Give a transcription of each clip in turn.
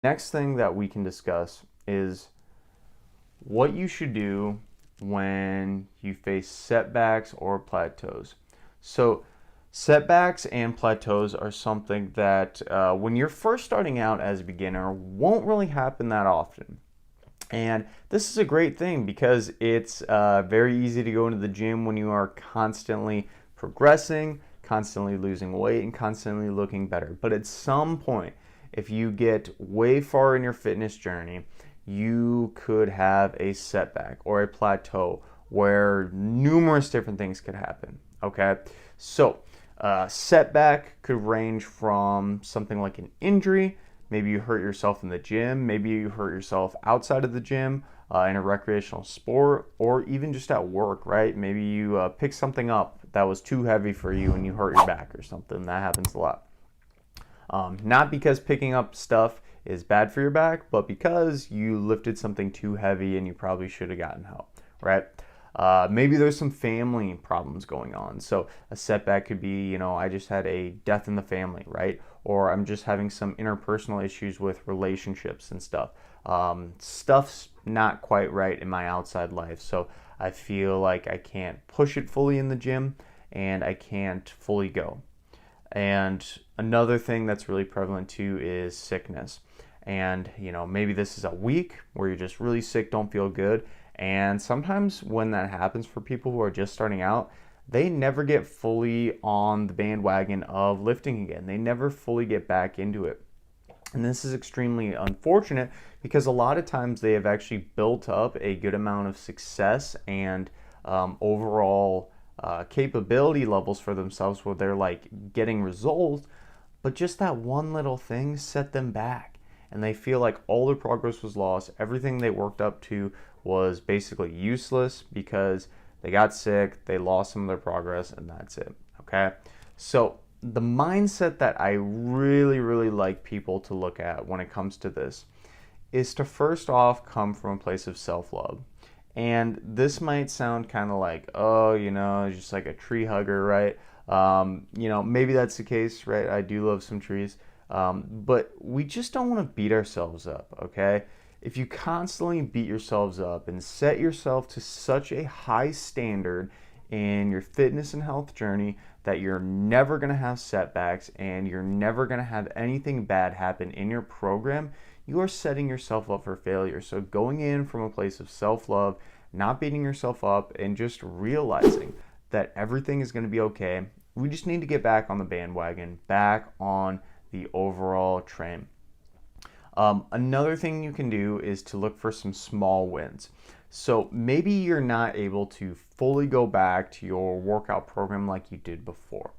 Next thing that we can discuss is what you should do when you face setbacks or plateaus. So, setbacks and plateaus are something that when you're first starting out as a beginner won't really happen that often. And this is a great thing because it's very easy to go into the gym when you are constantly progressing, constantly losing weight, and constantly looking better. But at some point, if you get way far in your fitness journey, you could have a setback or a plateau where numerous different things could happen. Okay, so setback could range from something like an injury. Maybe you hurt yourself in the gym. Maybe you hurt yourself outside of the gym in a recreational sport, or even just at work, right? Maybe you pick something up that was too heavy for you and you hurt your back or something. That happens a lot. Not because picking up stuff is bad for your back, but because you lifted something too heavy and you probably should have gotten help, right? Maybe there's some family problems going on. So a setback could be, I just had a death in the family, right? Or I'm just having some interpersonal issues with relationships and stuff. Stuff's not quite right in my outside life. So I feel like I can't push it fully in the gym and I can't fully go. And another thing that's really prevalent too is sickness. And, maybe this is a week where you're just really sick, don't feel good. And sometimes when that happens for people who are just starting out, they never get fully on the bandwagon of lifting again. They never fully get back into it. And this is extremely unfortunate because a lot of times they have actually built up a good amount of success and overall capability levels for themselves where they're like getting results, but just that one little thing set them back. And they feel like all their progress was lost. Everything they worked up to was basically useless because they got sick, they lost some of their progress, and that's it. Okay? So, the mindset that I really, really like people to look at when it comes to this is to first off come from a place of self love. And this might sound kind of like, oh, just like a tree hugger, right? Maybe that's the case, right? I do love some trees. But we just don't want to beat ourselves up, okay? If you constantly beat yourselves up and set yourself to such a high standard in your fitness and health journey that you're never going to have setbacks and you're never going to have anything bad happen in your program, you are setting yourself up for failure. So going in from a place of self-love, not beating yourself up, and just realizing that everything is going to be okay. We just need to get back on the bandwagon, back on the overall train. Another thing you can do is to look for some small wins. So maybe you're not able to fully go back to your workout program like you did before,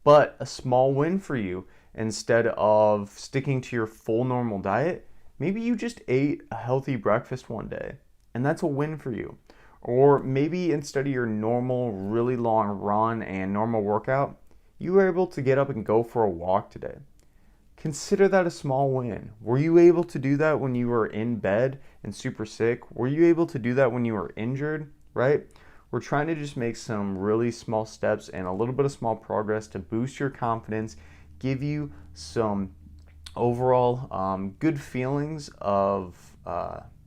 but a small win for you, instead of sticking to your full normal diet, maybe you just ate a healthy breakfast one day, and that's a win for you. Or maybe instead of your normal, really long run and normal workout, you were able to get up and go for a walk today. Consider that a small win. Were you able to do that when you were in bed and super sick? Were you able to do that when you were injured, right? We're trying to just make some really small steps and a little bit of small progress to boost your confidence, give you some overall good feelings of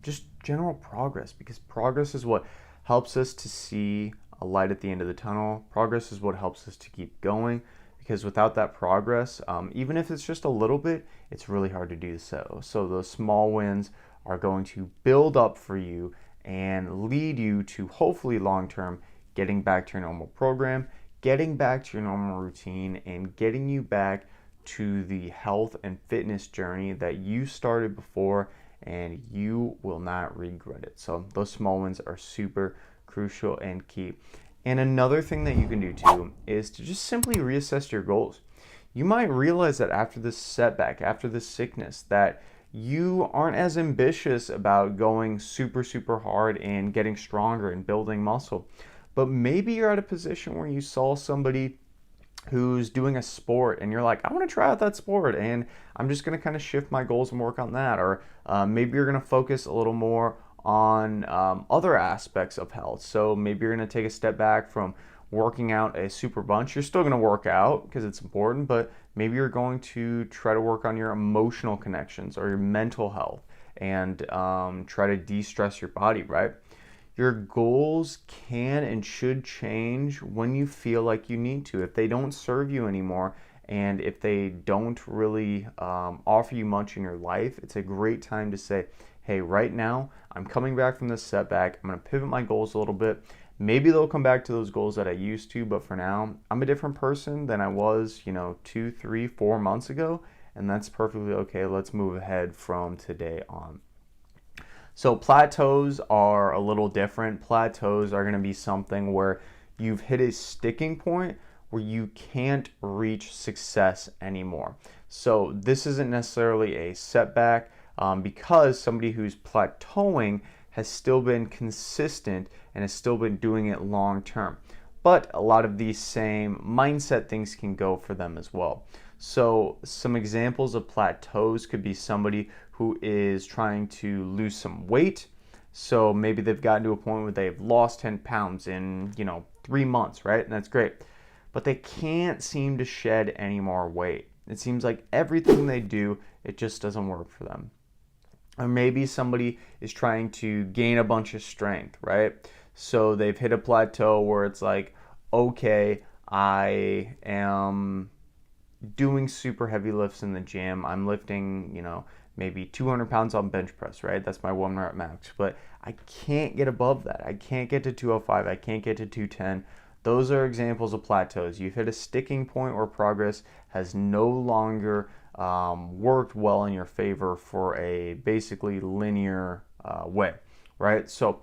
just general progress, because progress is what helps us to see a light at the end of the tunnel. Progress is what helps us to keep going, because without that progress, even if it's just a little bit, it's really hard to do so. So those small wins are going to build up for you and lead you to hopefully long term getting back to your normal program, getting back to your normal routine, and getting you back to the health and fitness journey that you started before, and you will not regret it. So those small wins are super crucial and key. And another thing that you can do too is to just simply reassess your goals. You might realize that after this setback, after this sickness, that you aren't as ambitious about going super, super hard and getting stronger and building muscle. But maybe you're at a position where you saw somebody who's doing a sport and you're like, I want to try out that sport and I'm just going to kind of shift my goals and work on that. Or maybe you're going to focus a little more on other aspects of health. So maybe you're going to take a step back from working out a super bunch. You're still going to work out because it's important, but Maybe you're going to try to work on your emotional connections or your mental health and try to de-stress your body, right? Your goals can and should change when you feel like you need to. If they don't serve you anymore and if they don't really offer you much in your life, it's a great time to say, hey, right now I'm coming back from this setback. I'm going to pivot my goals a little bit. Maybe they'll come back to those goals that I used to, but for now, I'm a different person than I was, 2, 3, 4 months ago, and that's perfectly okay. Let's move ahead from today on. So plateaus are a little different. Plateaus are going to be something where you've hit a sticking point where you can't reach success anymore. So this isn't necessarily a setback because somebody who's plateauing has still been consistent and has still been doing it long term. But a lot of these same mindset things can go for them as well. So some examples of plateaus could be somebody who is trying to lose some weight. So maybe they've gotten to a point where they've lost 10 pounds in, 3 months, right? And that's great. But they can't seem to shed any more weight. It seems like everything they do, it just doesn't work for them. Or maybe somebody is trying to gain a bunch of strength, right? So they've hit a plateau where it's like, okay, I am doing super heavy lifts in the gym. I'm lifting, maybe 200 pounds on bench press, right? That's my 1 rep max. But I can't get above that. I can't get to 205. I can't get to 210. Those are examples of plateaus. You've hit a sticking point where progress has no longer worked well in your favor for a basically linear way, right? So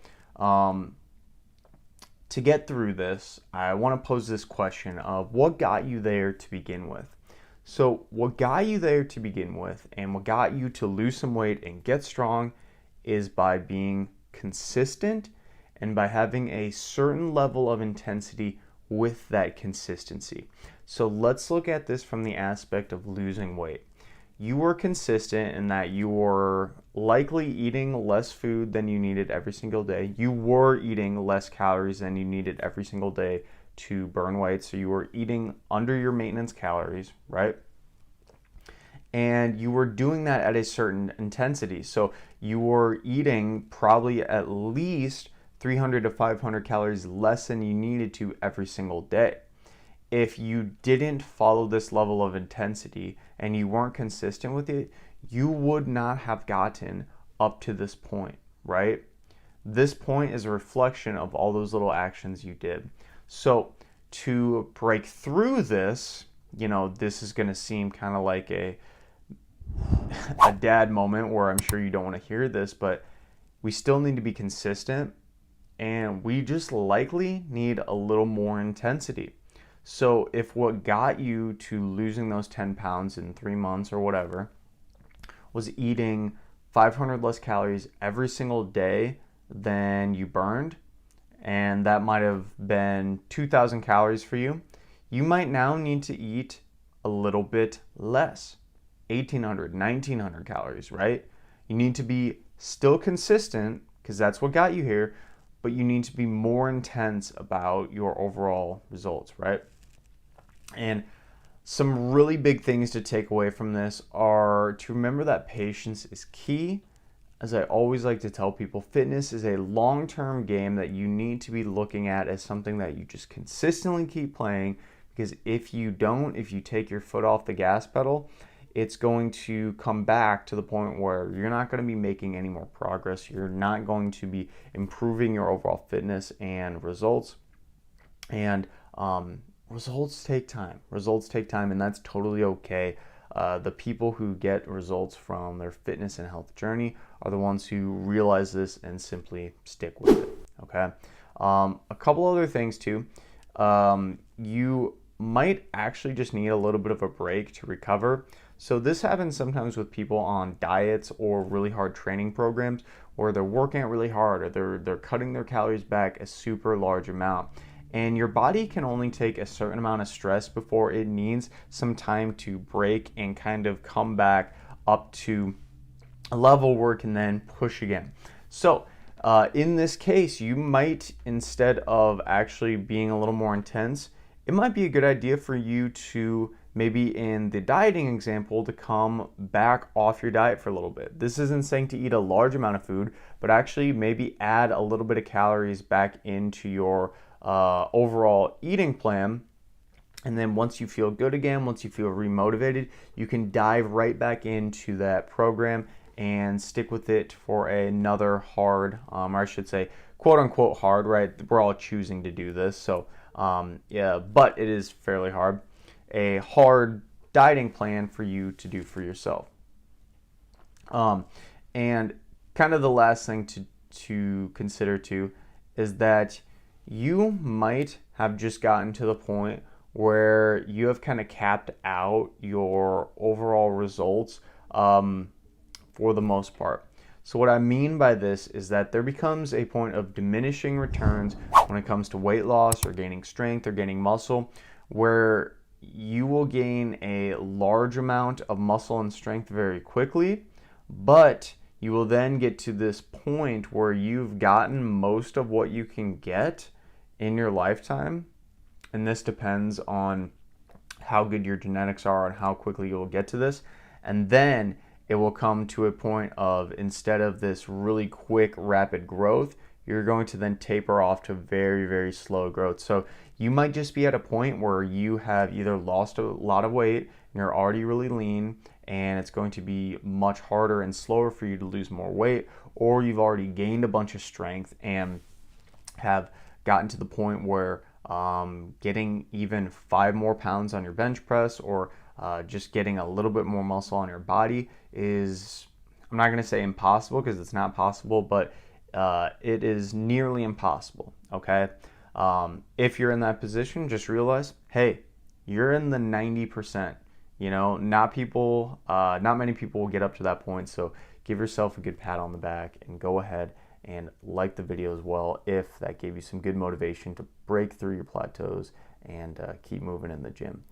to get through this, I want to pose this question of what got you there to begin with? So what got you there to begin with and what got you to lose some weight and get strong is by being consistent and by having a certain level of intensity with that consistency. So let's look at this from the aspect of losing weight. You were consistent in that you were likely eating less food than you needed every single day. You were eating less calories than you needed every single day to burn weight. So you were eating under your maintenance calories, right? And you were doing that at a certain intensity. So you were eating probably at least 300 to 500 calories less than you needed to every single day. If you didn't follow this level of intensity and you weren't consistent with it, you would not have gotten up to this point, right? This point is a reflection of all those little actions you did. So to break through this, this is going to seem kind of like a dad moment where I'm sure you don't want to hear this, but we still need to be consistent and we just likely need a little more intensity. So if what got you to losing those 10 pounds in 3 months or whatever was eating 500 less calories every single day than you burned, and that might have been 2,000 calories for you, you might now need to eat a little bit less, 1,800, 1,900 calories, right? You need to be still consistent because that's what got you here, but you need to be more intense about your overall results, right? And some really big things to take away from this are to remember that patience is key. As I always like to tell people, fitness is a long-term game that you need to be looking at as something that you just consistently keep playing, because if you don't, if you take your foot off the gas pedal, it's going to come back to the point where you're not going to be making any more progress. You're not going to be improving your overall fitness and results. And results take time. Results take time, and that's totally okay. The people who get results from their fitness and health journey are the ones who realize this and simply stick with it, okay? A couple other things too. You might actually just need a little bit of a break to recover. So this happens sometimes with people on diets or really hard training programs where they're working out really hard or they're cutting their calories back a super large amount. And your body can only take a certain amount of stress before it needs some time to break and kind of come back up to a level where it can then push again. So in this case, you might, instead of actually being a little more intense, it might be a good idea for you to maybe in the dieting example, to come back off your diet for a little bit. This isn't saying to eat a large amount of food, but actually maybe add a little bit of calories back into your overall eating plan. And then once you feel good again, once you feel remotivated, you can dive right back into that program and stick with it for another hard, or I should say, quote unquote hard, right? We're all choosing to do this. So, yeah, but it is fairly hard. A hard dieting plan for you to do for yourself. And kind of the last thing to consider too is that you might have just gotten to the point where you have kind of capped out your overall results for the most part. So what I mean by this is that there becomes a point of diminishing returns when it comes to weight loss or gaining strength or gaining muscle, where you will gain a large amount of muscle and strength very quickly, but you will then get to this point where you've gotten most of what you can get in your lifetime. And this depends on how good your genetics are and how quickly you'll get to this. And then it will come to a point of, instead of this really quick, rapid growth, you're going to then taper off to very, very slow growth. So you might just be at a point where you have either lost a lot of weight and you're already really lean, and it's going to be much harder and slower for you to lose more weight, or you've already gained a bunch of strength and have gotten to the point where getting even 5 more pounds on your bench press, or just getting a little bit more muscle on your body is, I'm not going to say impossible because it's not possible, but it is nearly impossible, okay? If you're in that position, just realize, hey, you're in the 90%. You know, not many people will get up to that point, so give yourself a good pat on the back and go ahead and like the video as well if that gave you some good motivation to break through your plateaus and keep moving in the gym.